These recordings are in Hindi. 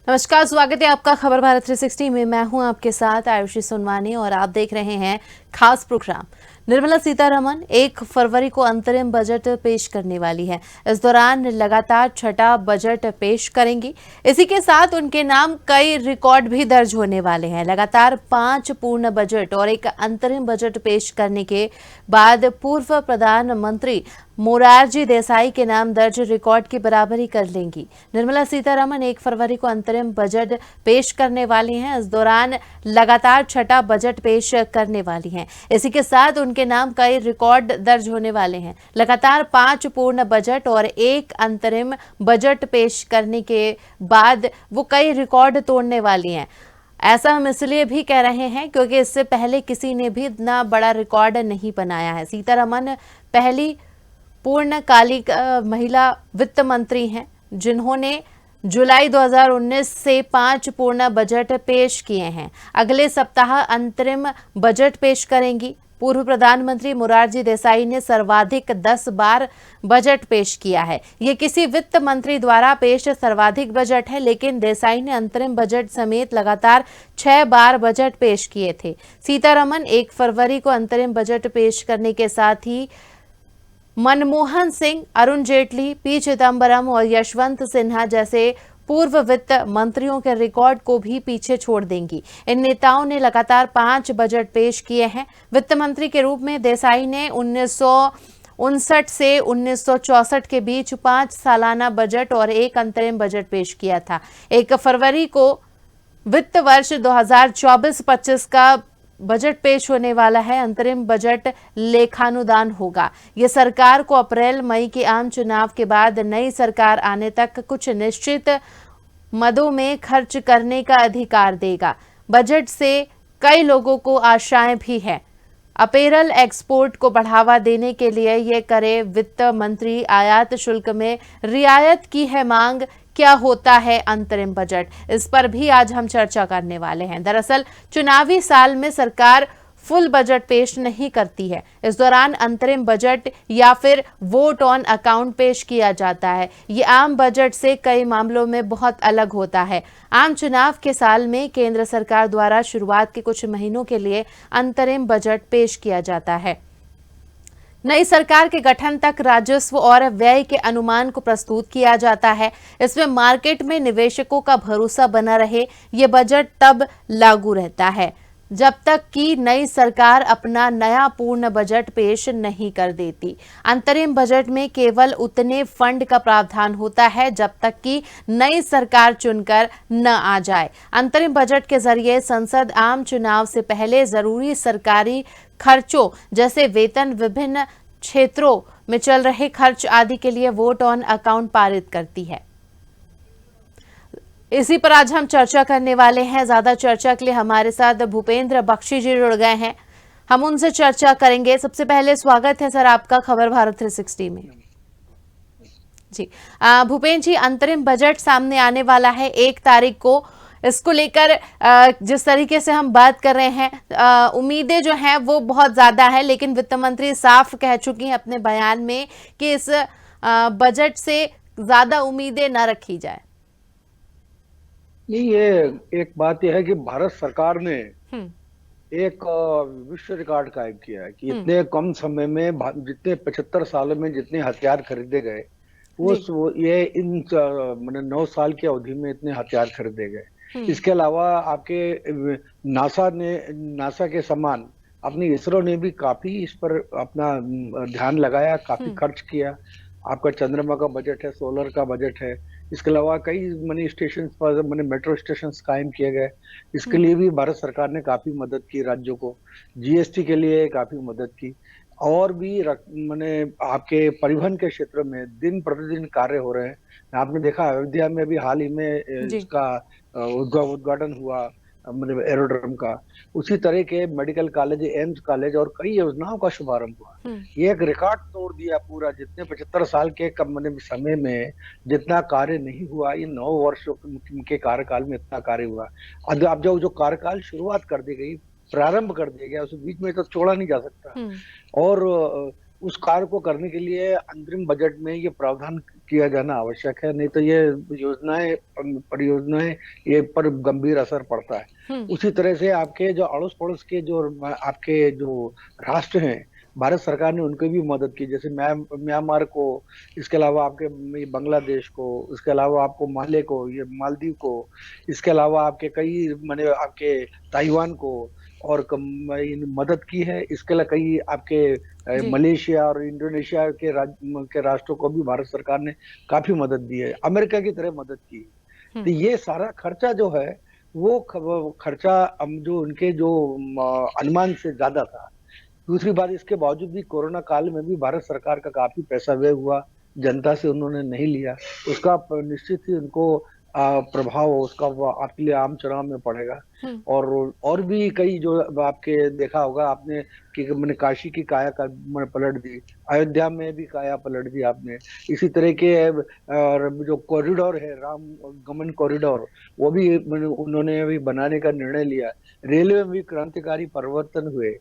नमस्कार, स्वागत है आपका खबर भारत 360 में। मैं हूं आपके साथ आयुषी सोनवानी और आप देख रहे हैं खास प्रोग्राम। निर्मला सीतारमण 1 फरवरी को अंतरिम बजट पेश करने वाली है। इस दौरान लगातार छठा बजट पेश करेंगी। इसी के साथ उनके नाम कई रिकॉर्ड भी दर्ज होने वाले हैं। लगातार 5 पूर्ण बजट और एक अंतरिम बजट पेश करने के बाद पूर्व प्रधानमंत्री मोरारजी देसाई के नाम दर्ज रिकॉर्ड की बराबरी कर लेंगी। निर्मला सीतारमण 1 फरवरी को अंतरिम बजट पेश करने वाली हैं। इस दौरान लगातार छठा बजट पेश करने वाली हैं। इसी के साथ उनके नाम कई रिकॉर्ड दर्ज होने वाले हैं। लगातार 5 पूर्ण बजट और एक अंतरिम बजट पेश करने के बाद वो कई रिकॉर्ड तोड़ने वाली हैं। ऐसा हम इसलिए भी कह रहे हैं क्योंकि इससे पहले किसी ने भी इतना बड़ा रिकॉर्ड नहीं बनाया है। सीतारमण पहली पूर्णकालिक महिला वित्त मंत्री हैं जिन्होंने जुलाई 2019 से 5 पूर्ण बजट पेश किए हैं। अगले सप्ताह अंतरिम बजट पेश करेंगी। पूर्व प्रधानमंत्री मोरारजी देसाई ने सर्वाधिक 10 बार बजट पेश किया है। ये किसी वित्त मंत्री द्वारा पेश सर्वाधिक बजट है, लेकिन देसाई ने अंतरिम बजट समेत लगातार 6 बार बजट पेश किए थे। सीतारमण 1 फरवरी को अंतरिम बजट पेश करने के साथ ही मनमोहन सिंह, अरुण जेटली, पी चिदम्बरम और यशवंत सिन्हा जैसे पूर्व वित्त मंत्रियों के रिकॉर्ड को भी पीछे छोड़ देंगी। इन नेताओं ने लगातार 5 बजट पेश किए हैं। वित्त मंत्री के रूप में देसाई ने 1959 से 1964 के बीच 5 सालाना बजट और एक अंतरिम बजट पेश किया था। 1 फरवरी को वित्त वर्ष 2024-25 का बजट पेश होने वाला है। अंतरिम बजट लेखानुदान होगा। यह सरकार को अप्रैल मई के आम चुनाव के बाद नई सरकार आने तक कुछ निश्चित मदों में खर्च करने का अधिकार देगा। बजट से कई लोगों को आशाएं भी हैं। अपेरल एक्सपोर्ट को बढ़ावा देने के लिए ये करे वित्त मंत्री। आयात शुल्क में रियायत की है मांग। क्या होता है अंतरिम बजट, इस पर भी आज हम चर्चा करने वाले हैं। दरअसल चुनावी साल में सरकार फुल बजट पेश नहीं करती है। इस दौरान अंतरिम बजट या फिर वोट ऑन अकाउंट पेश किया जाता है। ये आम बजट से कई मामलों में बहुत अलग होता है। आम चुनाव के साल में केंद्र सरकार द्वारा शुरुआत के कुछ महीनों के लिए अंतरिम बजट पेश किया जाता है। नई सरकार के गठन तक राजस्व और व्यय के अनुमान को प्रस्तुत किया जाता है। इसमें मार्केट में निवेशकों का भरोसा बना रहे, ये बजट तब लागू रहता है जब तक कि नई सरकार अपना नया पूर्ण बजट पेश नहीं कर देती। अंतरिम बजट में केवल उतने फंड का प्रावधान होता है जब तक कि नई सरकार चुनकर न आ जाए। अंतरिम बजट के जरिए संसद आम चुनाव से पहले जरूरी सरकारी खर्चों जैसे वेतन, विभिन्न क्षेत्रों में चल रहे खर्च आदि के लिए वोट ऑन अकाउंट पारित करती है। इसी पर आज हम चर्चा करने वाले हैं। ज्यादा चर्चा के लिए हमारे साथ भूपेंद्र बख्शी जी जुड़ गए हैं। हम उनसे चर्चा करेंगे। सबसे पहले स्वागत है सर आपका खबर भारत 360 में। जी भूपेंद्र जी, अंतरिम बजट सामने आने वाला है 1 तारीख को। इसको लेकर जिस तरीके से हम बात कर रहे हैं, उम्मीदें जो हैं वो बहुत ज्यादा है, लेकिन वित्त मंत्री साफ कह चुकी हैं अपने बयान में कि इस बजट से ज्यादा उम्मीदें न रखी जाए। नहीं, ये एक बात यह है कि भारत सरकार ने एक विश्व रिकॉर्ड कायम किया है कि इतने कम समय में जितने 75 सालों में जितने हथियार खरीदे गए वो ये इन मैंने 9 साल की अवधि में इतने हथियार खरीदे गए। इसके अलावा आपके नासा के समान अपनी इसरो ने भी काफी इस पर अपना ध्यान लगाया, काफी खर्च किया। आपका चंद्रमा का बजट है, सोलर का बजट है। इसके अलावा कई मनी स्टेशन पर मेट्रो स्टेशन कायम किए गए। इसके लिए भी भारत सरकार ने काफी मदद की राज्यों को। जीएसटी के लिए काफी मदद की। और भी आपके परिवहन के क्षेत्र में दिन प्रतिदिन कार्य हो रहे हैं। आपने देखा अयोध्या में भी हाल ही में इसका उद्घाटन हुआ, मतलब एरोड्रम का। उसी तरह के मेडिकल कॉलेज, एम्स कॉलेज और कई योजनाओं का शुभारंभ हुआ। ये एक रिकॉर्ड तोड़ दिया पूरा। जितने 75 साल के कम समय में जितना कार्य नहीं हुआ, ये 9 वर्ष के कार्यकाल में इतना कार्य हुआ। अब जो कार्यकाल शुरुआत कर दी गई, प्रारंभ कर दिया गया, उस बीच में तो छोड़ा नहीं जा सकता। और उस कार्य को करने के लिए अंतरिम बजट में ये प्रावधान किया जाना आवश्यक है, नहीं तो ये योजनाएं परियोजनाएं ये पर गंभीर असर पड़ता है। उसी तरह से आपके जो अड़ोस पड़ोस के जो आपके जो राष्ट्र हैं, भारत सरकार ने उनको भी मदद की, जैसे म्यांमार को, इसके अलावा आपके बांग्लादेश को, इसके अलावा आपको माले को, ये मालदीव को, इसके अलावा आपके कई माने आपके ताइवान को और मदद की है। इसके अलावा कई आपके जी। मलेशिया और इंडोनेशिया के राष्ट्रों को भी भारत सरकार ने काफी मदद दी है, अमेरिका की तरह मदद की है। तो ये सारा खर्चा जो है वो खर्चा जो उनके जो अनुमान से ज्यादा था। दूसरी बात, इसके बावजूद भी कोरोना काल में भी भारत सरकार का काफी पैसा व्यय हुआ, जनता से उन्होंने नहीं लिया, उसका निश्चित ही उनको प्रभाव उसका आपके लिए आम चुनाव में पड़ेगा। और भी कई जो आपके देखा होगा आपने कि मैंने काशी की काया का पलट दी, अयोध्या में भी काया पलट दी आपने। इसी तरह के जो कॉरिडोर है, राम गमन कॉरिडोर, वो भी उन्होंने अभी बनाने का निर्णय लिया। रेलवे में भी क्रांतिकारी परिवर्तन हुए।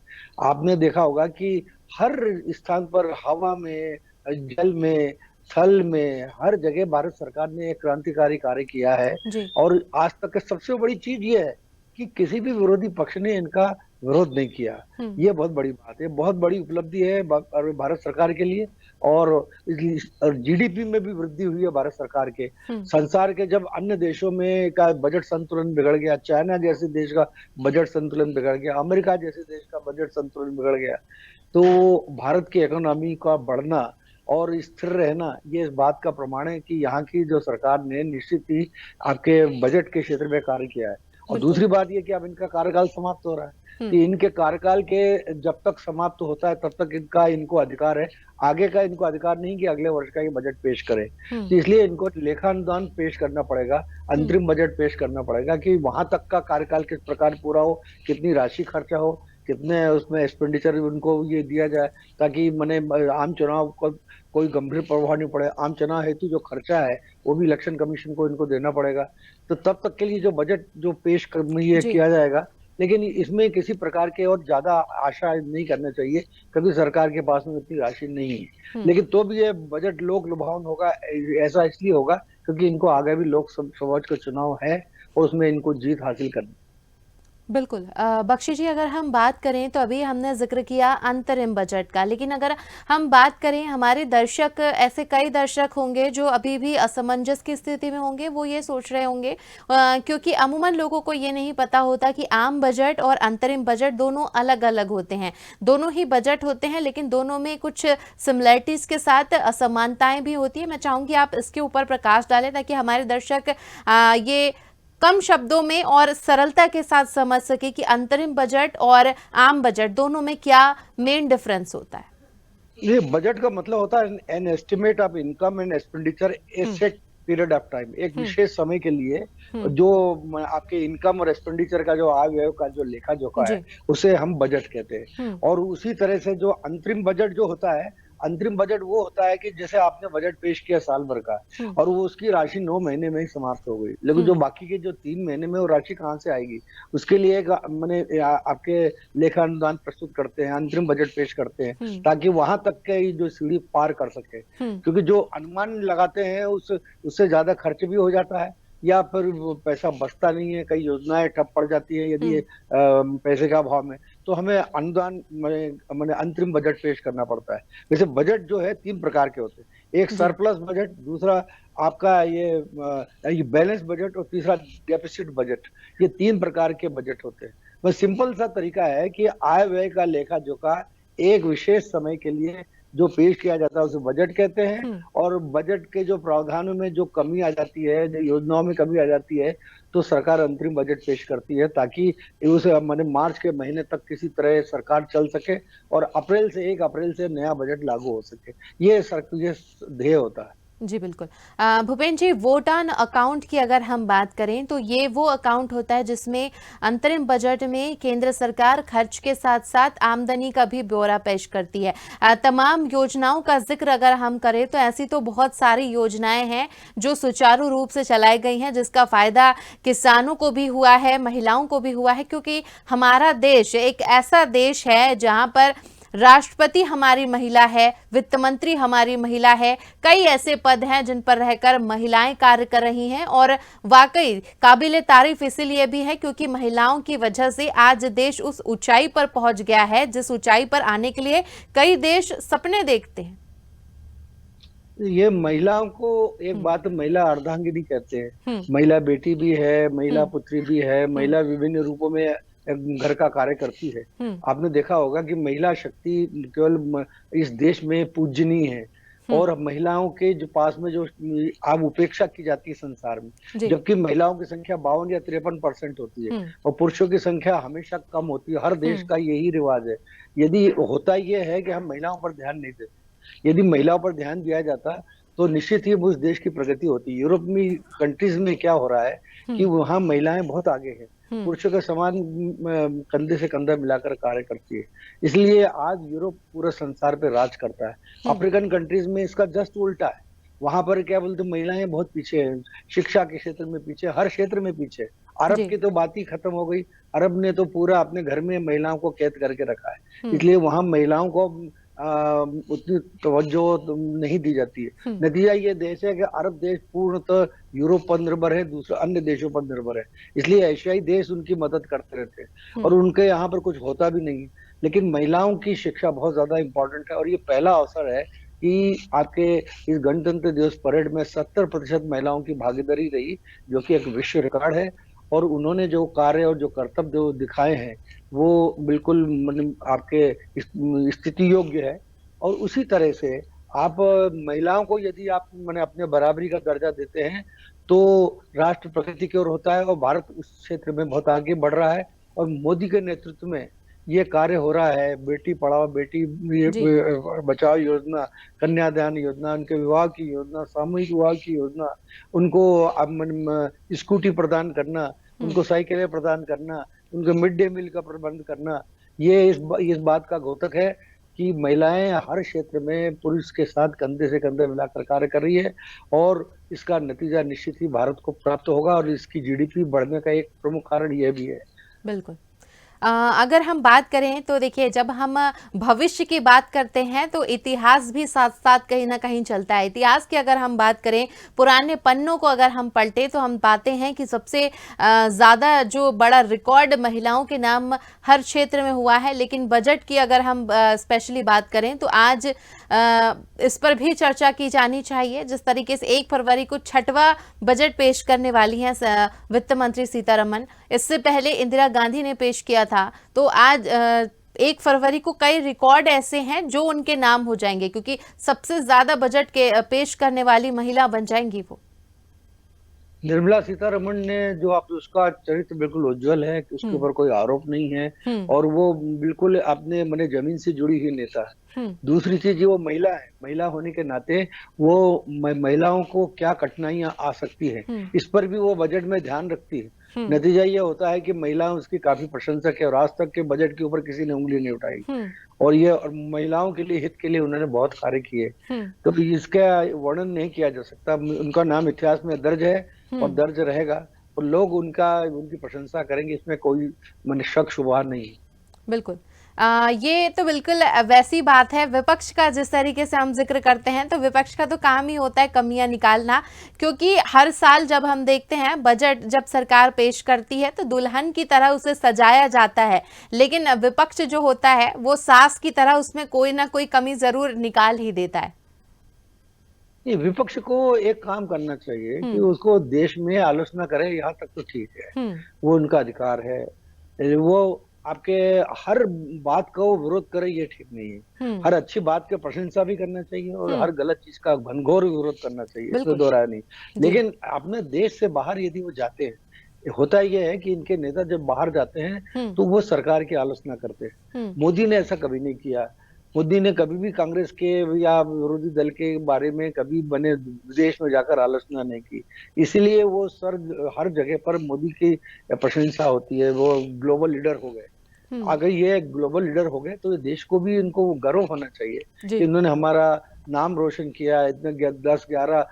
आपने देखा होगा कि हर स्थान पर, हवा में, जल में, थल में, हर जगह भारत सरकार ने एक क्रांतिकारी कार्य किया है। जी। और आज तक की सबसे बड़ी चीज ये है कि किसी भी विरोधी पक्ष ने इनका विरोध नहीं किया। ये बहुत बड़ी बात है, बहुत बड़ी उपलब्धि है भारत सरकार के लिए। और जीडीपी में भी वृद्धि हुई है भारत सरकार के। संसार के जब अन्य देशों में का बजट संतुलन बिगड़ गया, चाइना जैसे देश का बजट संतुलन बिगड़ गया, अमेरिका जैसे देश का बजट संतुलन बिगड़ गया, तो भारत की इकोनॉमी का बढ़ना और स्थिर रहना ये इस बात का प्रमाण है कि यहाँ की जो सरकार ने निश्चित ही आपके बजट के क्षेत्र में कार्य किया है। और दूसरी बात ये कि अब इनका कार्यकाल समाप्त हो रहा है, कि इनके कार्यकाल के जब तक समाप्त होता है तब तक इनको अधिकार है, आगे का इनको अधिकार नहीं कि अगले वर्ष का ये बजट पेश करें। तो इसलिए इनको लेखा अनुदान पेश करना पड़ेगा, अंतरिम बजट पेश करना पड़ेगा कि वहां तक का कार्यकाल किस प्रकार पूरा हो, कितनी राशि खर्चा हो, कितने उसमें एक्सपेंडिचर उनको ये दिया जाए, ताकि मैंने आम चुनाव को कोई गंभीर प्रभाव नहीं पड़े। आम चुनाव हेतु जो खर्चा है वो भी इलेक्शन कमीशन को इनको देना पड़ेगा। तो तब तक के लिए जो बजट जो पेश ये किया जाएगा, लेकिन इसमें किसी प्रकार के और ज्यादा आशा नहीं करना चाहिए, क्योंकि सरकार के पास में इतनी राशि नहीं है। लेकिन तो भी ये बजट लोक लुभावन होगा, ऐसा इसलिए होगा क्योंकि इनको आगे भी लोकसभा का चुनाव है और उसमें इनको जीत हासिल करनी। बिल्कुल। बख्शी जी, अगर हम बात करें तो अभी हमने जिक्र किया अंतरिम बजट का, लेकिन अगर हम बात करें, हमारे दर्शक, ऐसे कई दर्शक होंगे जो अभी भी असमंजस की स्थिति में होंगे। वो ये सोच रहे होंगे क्योंकि अमूमन लोगों को ये नहीं पता होता कि आम बजट और अंतरिम बजट दोनों अलग अलग होते हैं। दोनों ही बजट होते हैं, लेकिन दोनों में कुछ सिमिलरिटीज के साथ असमानताएं भी होती है। मैं चाहूंगी आप इसके ऊपर प्रकाश डालें ताकि हमारे दर्शक ये कम शब्दों में और सरलता के साथ समझ सके कि अंतरिम बजट और आम बजट दोनों में क्या मेन डिफरेंस होता है। ये बजट का मतलब होता है an estimate of income and expenditure A set period of time, एक विशेष समय के लिए जो आपके इनकम और एक्सपेंडिचर का जो आय व्यय का जो लेखा जोखा है उसे हम बजट कहते हैं। और उसी तरह से जो अंतरिम बजट जो होता है, अंतरिम बजट वो होता है कि जैसे आपने बजट पेश किया साल भर का और वो उसकी राशि 9 महीने में ही समाप्त हो गई, लेकिन जो बाकी के जो 3 महीने में वो राशि कहाँ से आएगी, उसके लिए एक मैंने आपके लेखा अनुदान प्रस्तुत करते हैं, अंतरिम बजट पेश करते हैं, ताकि वहां तक के जो सीढ़ी पार कर सके। क्योंकि जो अनुमान लगाते हैं उससे ज्यादा खर्च भी हो जाता है या फिर पैसा बचता नहीं है, कई योजनाएं ठप पड़ जाती है यदि पैसे का अभाव में, तो हमें अनुदान मैंने अंतरिम बजट पेश करना पड़ता है। वैसे बजट जो है 3 प्रकार के होते हैं, एक सरप्लस बजट, दूसरा आपका ये बैलेंस बजट और तीसरा डेफिसिट बजट। ये 3 प्रकार के बजट होते हैं। बस सिंपल सा तरीका है कि आय व्यय का लेखा जोखा एक विशेष समय के लिए जो पेश किया जाता है उसे बजट कहते हैं। और बजट के जो प्रावधानों में जो कमी आ जाती है, जो योजनाओं में कमी आ जाती है, तो सरकार अंतरिम बजट पेश करती है ताकि उसे मैंने मार्च के महीने तक किसी तरह सरकार चल सके और 1 अप्रैल से नया बजट लागू हो सके। ये ध्येय होता है। जी बिल्कुल। भूपेन जी, वोट ऑन अकाउंट की अगर हम बात करें तो ये वो अकाउंट होता है जिसमें अंतरिम बजट में केंद्र सरकार खर्च के साथ साथ आमदनी का भी ब्यौरा पेश करती है। तमाम योजनाओं का जिक्र अगर हम करें तो ऐसी तो बहुत सारी योजनाएं हैं जो सुचारू रूप से चलाई गई हैं, जिसका फायदा किसानों को भी हुआ है, महिलाओं को भी हुआ है, क्योंकि हमारा देश एक ऐसा देश है जहां पर राष्ट्रपति हमारी महिला है, वित्त मंत्री हमारी महिला है, कई ऐसे पद हैं जिन पर रहकर महिलाएं कार्य कर रही हैं और वाकई काबिले तारीफ इसीलिए भी है क्योंकि महिलाओं की वजह से आज देश उस ऊंचाई पर पहुंच गया है जिस ऊंचाई पर आने के लिए कई देश सपने देखते हैं। ये महिलाओं को एक बात महिला अर्धांगिनी कहते हैं। महिला बेटी भी है, महिला पुत्री भी है, महिला विभिन्न रूपों में घर का कार्य करती है। आपने देखा होगा कि महिला शक्ति केवल इस देश में पूजनीय है और महिलाओं के जो पास में जो अब उपेक्षा की जाती है संसार में, जबकि महिलाओं की संख्या 52 या 53% होती है और पुरुषों की संख्या हमेशा कम होती है। हर देश का यही रिवाज है। यदि होता यह है कि हम महिलाओं पर ध्यान नहीं देते, यदि महिलाओं पर ध्यान दिया जाता तो निश्चित ही उस देश की प्रगति होती। यूरोप में कंट्रीज में क्या हो रहा है कि वहाँ महिलाएं बहुत आगे हैं, पुरुषों के समान कंधे से कंधा मिलाकर कार्य करती है, इसलिए आज यूरोप पूरे संसार पे राज करता है। अफ्रीकन कंट्रीज में इसका जस्ट उल्टा है। वहां पर क्या बोलते महिलाएं बहुत पीछे हैं, शिक्षा के क्षेत्र में पीछे, हर क्षेत्र में पीछे। अरब की तो बात ही खत्म हो गई। अरब ने तो पूरा अपने घर में महिलाओं को कैद करके रखा है, इसलिए वहां महिलाओं को उतनी तवज्जो नहीं दी जाती है। नतीजा ये देश है कि अरब देश पूर्णतः यूरोप पर निर्भर है, दूसरे अन्य देशों पर निर्भर है, इसलिए एशियाई देश उनकी मदद करते रहते हैं और उनके यहाँ पर कुछ होता भी नहीं। लेकिन महिलाओं की शिक्षा बहुत ज्यादा इंपॉर्टेंट है और ये पहला अवसर है कि आपके इस गणतंत्र दिवस परेड में 70% महिलाओं की भागीदारी रही, जो कि एक विश्व रिकॉर्ड है। और उन्होंने जो कार्य और जो कर्तव्य जो दिखाए हैं वो बिल्कुल मतलब आपके स्थिति योग्य है। और उसी तरह से आप महिलाओं को यदि आप मैंने अपने बराबरी का दर्जा देते हैं तो राष्ट्र प्रगति की ओर होता है और भारत उस क्षेत्र में बहुत आगे बढ़ रहा है। और मोदी के नेतृत्व में ये कार्य हो रहा है, बेटी पढ़ाओ बेटी बचाओ योजना, कन्यादान योजना, उनके विवाह की योजना, सामूहिक विवाह की योजना, उनको स्कूटी प्रदान करना, उनको साइकिलें प्रदान करना, उनको मिड डे मील का प्रबंध करना, ये इस बात का द्योतक है कि महिलाएं हर क्षेत्र में पुरुष के साथ कंधे से कंधे मिलाकर कार्य कर रही है और इसका नतीजा निश्चित ही भारत को प्राप्त होगा और इसकी जीडीपी बढ़ने का एक प्रमुख कारण यह भी है। बिल्कुल। अगर हम बात करें तो देखिए जब हम भविष्य की बात करते हैं तो इतिहास भी साथ साथ कहीं ना कहीं चलता है। इतिहास की अगर हम बात करें, पुराने पन्नों को अगर हम पलटे तो हम पाते हैं कि सबसे ज़्यादा जो बड़ा रिकॉर्ड महिलाओं के नाम हर क्षेत्र में हुआ है। लेकिन बजट की अगर हम स्पेशली बात करें तो आज इस पर भी चर्चा की जानी चाहिए। जिस तरीके से 1 फरवरी को 6वां बजट पेश करने वाली हैं वित्त मंत्री सीतारमण, इससे पहले इंदिरा गांधी ने पेश किया था, तो आज 1 फरवरी को कई रिकॉर्ड ऐसे हैं जो उनके नाम हो जाएंगे क्योंकि सबसे ज्यादा बजट के पेश करने वाली महिला बन जाएंगी वो। निर्मला सीतारमण ने जो आप उसका चरित्र बिल्कुल उज्जवल है कि उसके ऊपर कोई आरोप नहीं है और वो बिल्कुल अपने मने जमीन से जुड़ी हुई नेता है। दूसरी चीज वो महिला है, महिला होने के नाते वो महिलाओं को क्या कठिनाइयां आ सकती है इस पर भी वो बजट में ध्यान रखती है। नतीजा ये होता है कि महिला उसकी काफी प्रशंसक है और आज तक के बजट के ऊपर किसी ने उंगली नहीं उठाई और ये महिलाओं के लिए हित के लिए उन्होंने बहुत कार्य किए। तो इसका वर्णन नहीं किया जा सकता। उनका नाम इतिहास में दर्ज है और दर्ज रहेगा और लोग उनकी प्रशंसा करेंगे, इसमें कोई मन शक शुबहा नहीं। बिल्कुल। ये तो बिल्कुल वैसी बात है। विपक्ष का जिस तरीके से हम जिक्र करते हैं तो विपक्ष का तो काम ही होता है कमियां निकालना, क्योंकि हर साल जब हम देखते हैं बजट जब सरकार पेश करती है तो दुल्हन की तरह उसे सजाया जाता है, लेकिन विपक्ष जो होता है वो सास की तरह उसमें कोई ना कोई कमी जरूर निकाल ही देता है। ये विपक्ष को एक काम करना चाहिए कि उसको देश में आलोचना करे, यहाँ तक तो ठीक है, वो उनका अधिकार है। वो आपके हर बात का वो विरोध करे ये ठीक नहीं है। हर अच्छी बात की प्रशंसा भी करना चाहिए और हर गलत चीज का घनघोर विरोध करना चाहिए, इसमें दो राय नहीं। लेकिन अपने देश से बाहर यदि वो जाते हैं, होता यह है कि इनके नेता जब बाहर जाते हैं तो वो सरकार की आलोचना करते हैं। मोदी ने ऐसा कभी नहीं किया। मोदी ने कभी भी कांग्रेस के या विरोधी दल के बारे में कभी बने विदेश में जाकर आलोचना नहीं की, इसीलिए वो हर जगह पर मोदी की प्रशंसा होती है। वो ग्लोबल लीडर हो गए। अगर ये ग्लोबल लीडर हो गए तो देश को भी इनको गर्व होना चाहिए कि इन्होंने हमारा नाम रोशन किया। इतने 10-11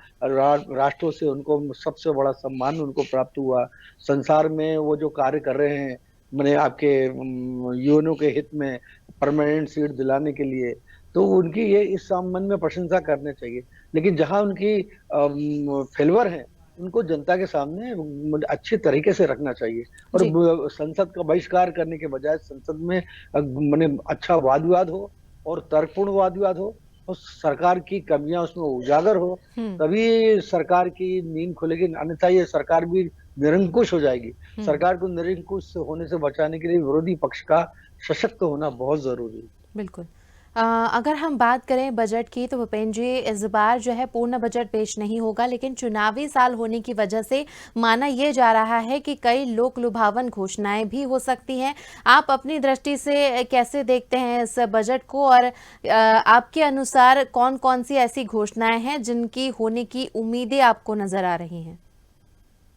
राष्ट्रों से उनको सबसे बड़ा सम्मान उनको प्राप्त हुआ। संसार में वो जो कार्य कर रहे हैं, मैंने आपके यूएनओ के हित में परमानेंट सीट दिलाने के लिए, तो उनकी ये इस संबंध में प्रशंसा करने चाहिए। लेकिन जहां उनकी फेल्वर है, उनको जनता के सामने अच्छे तरीके से रखना चाहिए। और जी। संसद का बहिष्कार करने के बजाय संसद में मैंने अच्छा वाद विवाद हो और तर्कपूर्ण वाद विवाद हो और सरकार की कमियां उसमें उजागर हो, हम्म। तभी सरकार की नींद खुलेगी। अन्यथा ये सरकार भी निरंकुश हो जाएगी। हम्म। सरकार को निरंकुश होने से बचाने के लिए विरोधी पक्ष का सशक्त होना बहुत जरूरी है। बिल्कुल। अगर हम बात करें बजट की तो भूपेंद्र जी इस बार जो है पूर्ण बजट पेश नहीं होगा, लेकिन चुनावी साल होने की वजह से माना यह जा रहा है कि कई लोक लुभावन घोषणाएं भी हो सकती हैं। आप अपनी दृष्टि से कैसे देखते हैं इस बजट को, और आपके अनुसार कौन कौन सी ऐसी घोषणाएं हैं जिनकी होने की उम्मीदें आपको नजर आ रही हैं?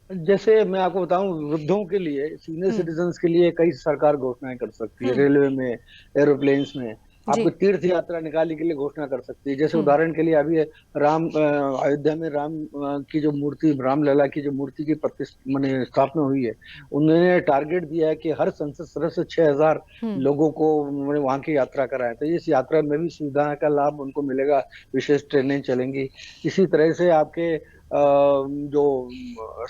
जैसे मैं आपको बताऊं, वृद्धों के लिए, सीनियर हम्म। सिटीजन्स के लिए कई सरकार घोषणाएं कर सकती है। हम्म। रेलवे में, एरोप्लेन्स में, आपको जी। तीर्थ यात्रा निकालने के लिए घोषणा कर सकती है। जैसे हम्म। उदाहरण के लिए अभी अयोध्या में राम की जो मूर्ति, रामलला की जो मूर्ति की प्रतिष्ठा मैंने स्थापना हुई है, उन्होंने टारगेट दिया है कि हर संसद सदस्य 6,000 हम्म। लोगों को मैंने वहां की यात्रा कराए। तो इस यात्रा में भी सुविधा का लाभ उनको मिलेगा, विशेष ट्रेनें चलेंगी। इसी तरह से आपके जो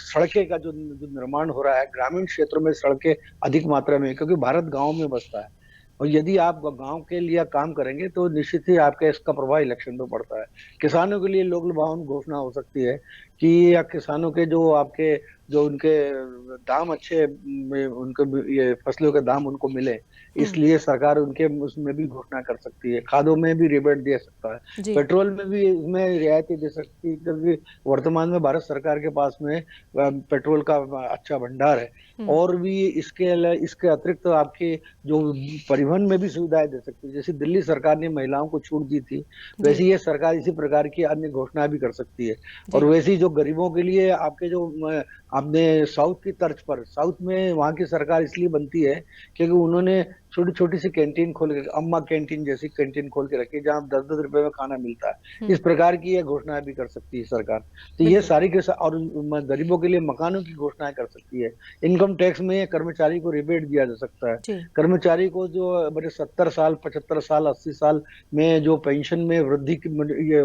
सड़कें का जो निर्माण हो रहा है, ग्रामीण क्षेत्रों में सड़कें अधिक मात्रा में, क्योंकि भारत गांव में बसता है। और यदि आप गांव के लिए काम करेंगे तो निश्चित ही आपका इसका प्रभाव इलेक्शन पे पड़ता है। किसानों के लिए लोक लुभावन घोषणा हो सकती है कि या किसानों के जो आपके जो उनके दाम अच्छे उनके ये फसलों के दाम उनको मिले, हम्म। इसलिए सरकार उनके उसमें भी घोषणा कर सकती है। खादों में भी रिबेट दे सकता है, जी। पेट्रोल में भी इसमें रियायती दे सकती है, क्योंकि वर्तमान में भारत सरकार के पास में पेट्रोल का अच्छा भंडार है। हम्म। और भी इसके अतिरिक्त तो आपके जो परिवहन में भी सुविधाएं दे सकती है। जैसे दिल्ली सरकार ने महिलाओं को छूट दी थी, जी। वैसे ये सरकार इसी प्रकार की अन्य घोषणाएं भी कर सकती है। और जी। वैसे ही जो गरीबों के लिए आपके जो आपने साउथ की तर्ज पर, साउथ में वहां की सरकार इसलिए बनती है क्योंकि उन्होंने छोटी छोटी सी कैंटीन खोल के, अम्मा कैंटीन जैसी कैंटीन खोल के रखी है, जहाँ 10-10 रुपए में खाना मिलता है। हम्म। इस प्रकार की ये घोषणाएं भी कर सकती है सरकार। तो ये बिल्कुल। सारी के और गरीबों के लिए मकानों की घोषणाएं कर सकती है। इनकम टैक्स में कर्मचारी को रिबेट दिया जा सकता है। जी। कर्मचारी को जो बड़े 70 साल, 75 साल, 80 साल में जो पेंशन में वृद्धि ये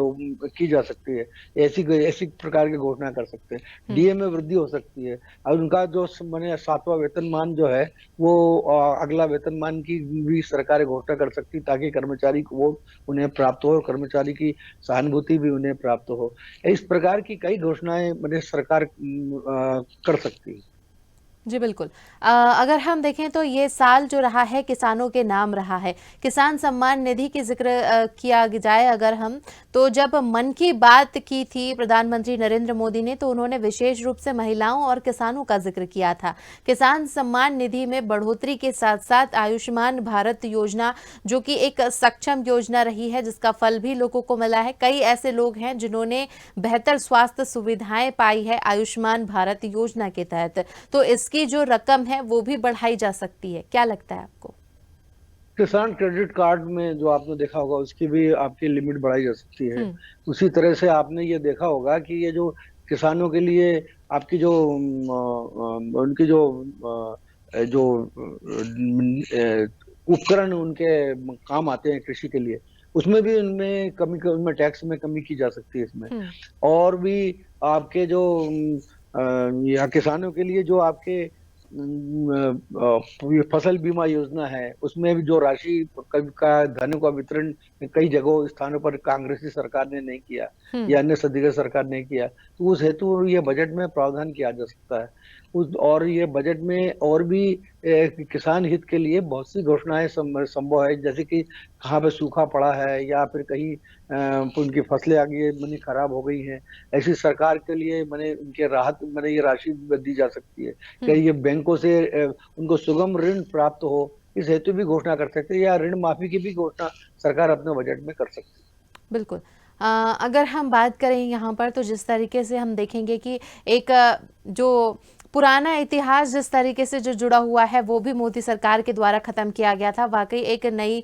की जा सकती है, ऐसी ऐसी प्रकार की घोषणा कर सकते हैं। हम्म। डीए में वृद्धि हो सकती है। और उनका जो मैंने 7वां वेतनमान जो है, वो अगला वेतनमान की भी सरकार घोषणा कर सकती, ताकि कर्मचारी को वो उन्हें प्राप्त हो और कर्मचारी की सहानुभूति भी उन्हें प्राप्त हो। इस प्रकार की कई घोषणाएं मैंने सरकार कर सकती है। जी बिल्कुल। अगर हम देखें तो ये साल जो रहा है किसानों के नाम रहा है। किसान सम्मान निधि की जिक्र किया जाए अगर हम, तो जब मन की बात की थी प्रधानमंत्री नरेंद्र मोदी ने, तो उन्होंने विशेष रूप से महिलाओं और किसानों का जिक्र किया था। किसान सम्मान निधि में बढ़ोतरी के साथ साथ आयुष्मान भारत योजना, जो कि एक सक्षम योजना रही है जिसका फल भी लोगों को मिला है। कई ऐसे लोग हैं जिन्होंने बेहतर स्वास्थ्य सुविधाएं पाई है आयुष्मान भारत योजना के तहत। तो इसकी जो रकम है वो भी बढ़ाई जा सकती है, क्या लगता है आपको? किसान क्रेडिट कार्ड में जो आपने देखा होगा, उसकी भी आपकी लिमिट बढ़ाई जा सकती है। हम्म। उसी तरह से आपने ये देखा होगा कि ये जो किसानों के लिए आपकी जो उनकी जो उपकरण उनके काम आते हैं कृषि के लिए, उसमें भी उनमें उनमें टैक्स में कमी की जा सकती है इसमें। हम्म। और भी आपके जो या किसानों के लिए जो आपके ये फसल बीमा योजना है, उसमें भी जो राशि का धन का वितरण कई जगहों स्थानों पर कांग्रेसी सरकार ने नहीं किया हम्म। या अन्य सदस्य सरकार ने किया, तो उस हेतु ये बजट में प्रावधान किया जा सकता है। उस और ये बजट में और भी किसान हित के लिए बहुत सी घोषणाएं संभव है। जैसे कि कहाँ पे सूखा पड़ा है या फिर कहीं उनकी फसलें आगे मैंने खराब हो गई हैं, ऐसी सरकार के लिए मैंने उनके राहत मैंने ये राशि दी जा सकती है। क्या हम्म। ये बैंकों से उनको सुगम ऋण प्राप्त हो, इस हेतु भी घोषणा कर सकते हैं, या ऋण माफी की भी घोषणा सरकार अपने बजट में कर सकती है। बिल्कुल। अगर हम बात करें यहाँ पर, तो जिस तरीके से हम देखेंगे कि एक जो पुराना इतिहास जिस तरीके से जो जुड़ा हुआ है वो भी मोदी सरकार के द्वारा खत्म किया गया था। वाकई एक नई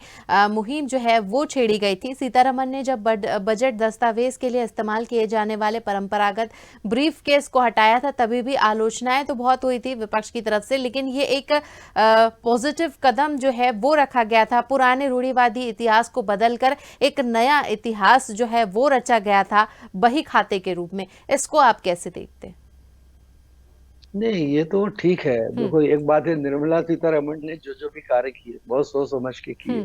मुहिम जो है वो छेड़ी गई थी। सीतारमन ने जब बजट दस्तावेज के लिए इस्तेमाल किए जाने वाले परंपरागत ब्रीफ केस को हटाया था, तभी भी आलोचनाएं तो बहुत हुई थी विपक्ष की तरफ से, लेकिन ये एक पॉजिटिव कदम जो है वो रखा गया था। पुराने रूढ़िवादी इतिहास को बदलकर एक नया इतिहास जो है वो रचा गया था बही खाते के रूप में। इसको आप कैसे देखते हैं? नहीं, ये तो ठीक है। देखो, एक बात है, निर्मला सीतारमण ने जो जो भी कार्य किए बहुत सोच समझ के किए,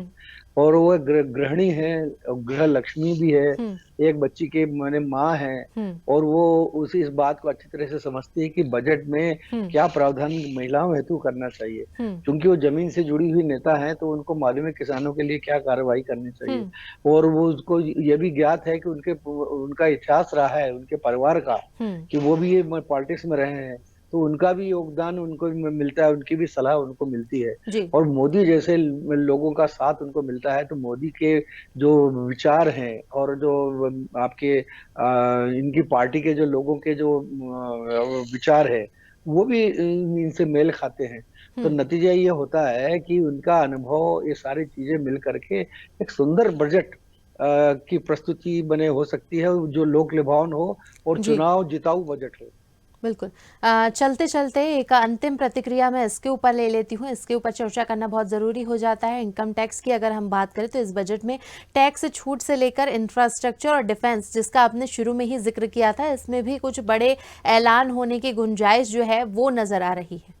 और वो गृहिणी है, गृह लक्ष्मी भी है, एक बच्ची के माने माँ है, और वो उसी इस बात को अच्छी तरह से समझती है कि बजट में क्या प्रावधान महिलाओं हेतु करना चाहिए। क्योंकि वो जमीन से जुड़ी हुई नेता है, तो उनको मालूम है किसानों के लिए क्या कार्रवाई करनी चाहिए। और वो उसको ये भी ज्ञात है कि उनका इतिहास रहा है उनके परिवार का, कि वो भी ये पॉलिटिक्स में रहे हैं, तो उनका भी योगदान उनको भी मिलता है, उनकी भी सलाह उनको मिलती है, और मोदी जैसे लोगों का साथ उनको मिलता है। तो मोदी के जो विचार हैं और जो आपके इनकी पार्टी के जो लोगों के जो विचार है, वो भी इनसे मेल खाते हैं। तो नतीजा ये होता है कि उनका अनुभव, ये सारी चीजें मिल करके एक सुंदर बजट की प्रस्तुति बने हो सकती है, जो लोक लुभावन हो और चुनाव जिताऊ बजट हो। बिल्कुल। चलते चलते एक अंतिम प्रतिक्रिया मैं इसके ऊपर ले लेती हूँ, इसके ऊपर चर्चा करना बहुत ज़रूरी हो जाता है। इनकम टैक्स की अगर हम बात करें तो इस बजट में टैक्स छूट से लेकर इंफ्रास्ट्रक्चर और डिफेंस, जिसका आपने शुरू में ही जिक्र किया था, इसमें भी कुछ बड़े ऐलान होने की गुंजाइश जो है वो नजर आ रही है।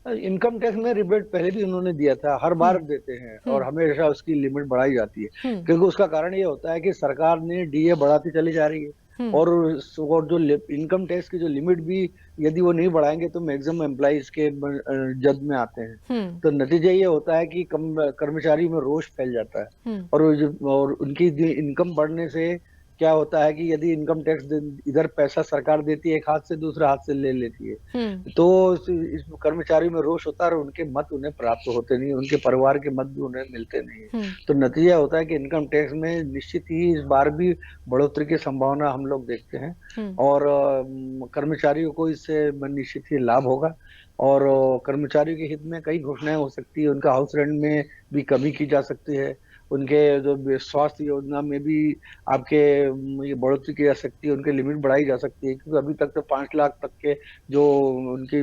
इनकम टैक्स में रिबेट पहले भी उन्होंने दिया था, हर बार देते हैं, और हमेशा उसकी लिमिट बढ़ाई जाती है। क्योंकि उसका कारण ये होता है कि सरकार ने डीए बढ़ाती चली जा रही है, और जो इनकम टैक्स की जो लिमिट भी यदि वो नहीं बढ़ाएंगे तो मैक्सिमम एम्प्लॉइज के जद में आते हैं। तो नतीजा ये होता है कि कर्मचारी में रोष फैल जाता है, और उनकी इनकम बढ़ने से क्या होता है कि यदि इनकम टैक्स इधर पैसा सरकार देती है एक हाथ से, दूसरे हाथ से ले लेती है, तो इस कर्मचारी में रोष होता है, और उनके मत उन्हें प्राप्त होते नहीं, उनके परिवार के मत भी उन्हें मिलते नहीं है। तो नतीजा होता है कि इनकम टैक्स में निश्चित ही इस बार भी बढ़ोतरी की संभावना हम लोग देखते हैं, और कर्मचारियों को इससे निश्चित ही लाभ होगा, और कर्मचारियों के हित में कई घोषणाएं हो सकती है। उनका हाउस रेंट में भी कमी की जा सकती है, उनके जो स्वास्थ्य योजना में भी आपके ये बढ़ोतरी की जा सकती है, उनकी लिमिट बढ़ाई जा सकती है। क्योंकि अभी तक तो 5 लाख तक के जो उनकी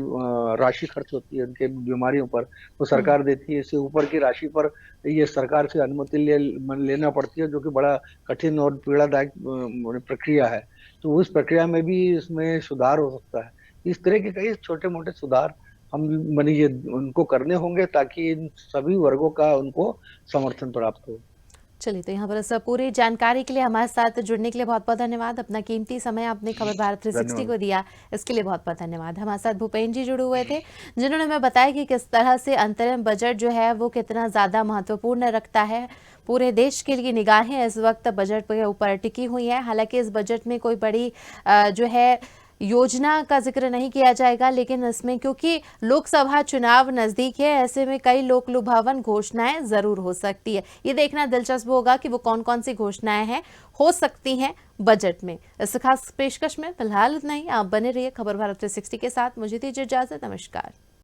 राशि खर्च होती है उनके बीमारियों पर, वो सरकार देती है। इससे ऊपर की राशि पर ये सरकार से अनुमति लेना पड़ती है, जो कि बड़ा कठिन और पीड़ादायक प्रक्रिया है। तो उस प्रक्रिया में भी इसमें सुधार हो सकता है। इस तरह के कई छोटे मोटे सुधार हम ये उनको करने होंगे, ताकि इन सभी वर्गों का उनको समर्थन प्राप्त हो। चलिए, तो यहाँ पर इस पूरी जानकारी के लिए हमारे साथ जुड़ने के लिए बहुत बहुत धन्यवाद। अपना कीमती समय आपने खबर भारत 360 को दिया, इसके लिए बहुत बहुत धन्यवाद। हमारे साथ भूपेन्द्र जी जुड़े हुए थे, जिन्होंने हमें बताया कि किस तरह से अंतरिम बजट जो है वो कितना ज़्यादा महत्वपूर्ण रखता है। पूरे देश के लिए निगाहें इस वक्त बजट के ऊपर टिकी हुई हैं। हालांकि इस बजट में कोई बड़ी जो है योजना का जिक्र नहीं किया जाएगा, लेकिन इसमें क्योंकि लोकसभा चुनाव नजदीक है, ऐसे में कई लोक लुभावन घोषणाएं जरूर हो सकती है। ये देखना दिलचस्प होगा कि वो कौन कौन सी घोषणाएं हैं हो सकती हैं बजट में। इस खास पेशकश में फिलहाल इतना ही। आप बने रहिए खबर भारत 360 के साथ। मुझे दीजिए इजाजत। नमस्कार।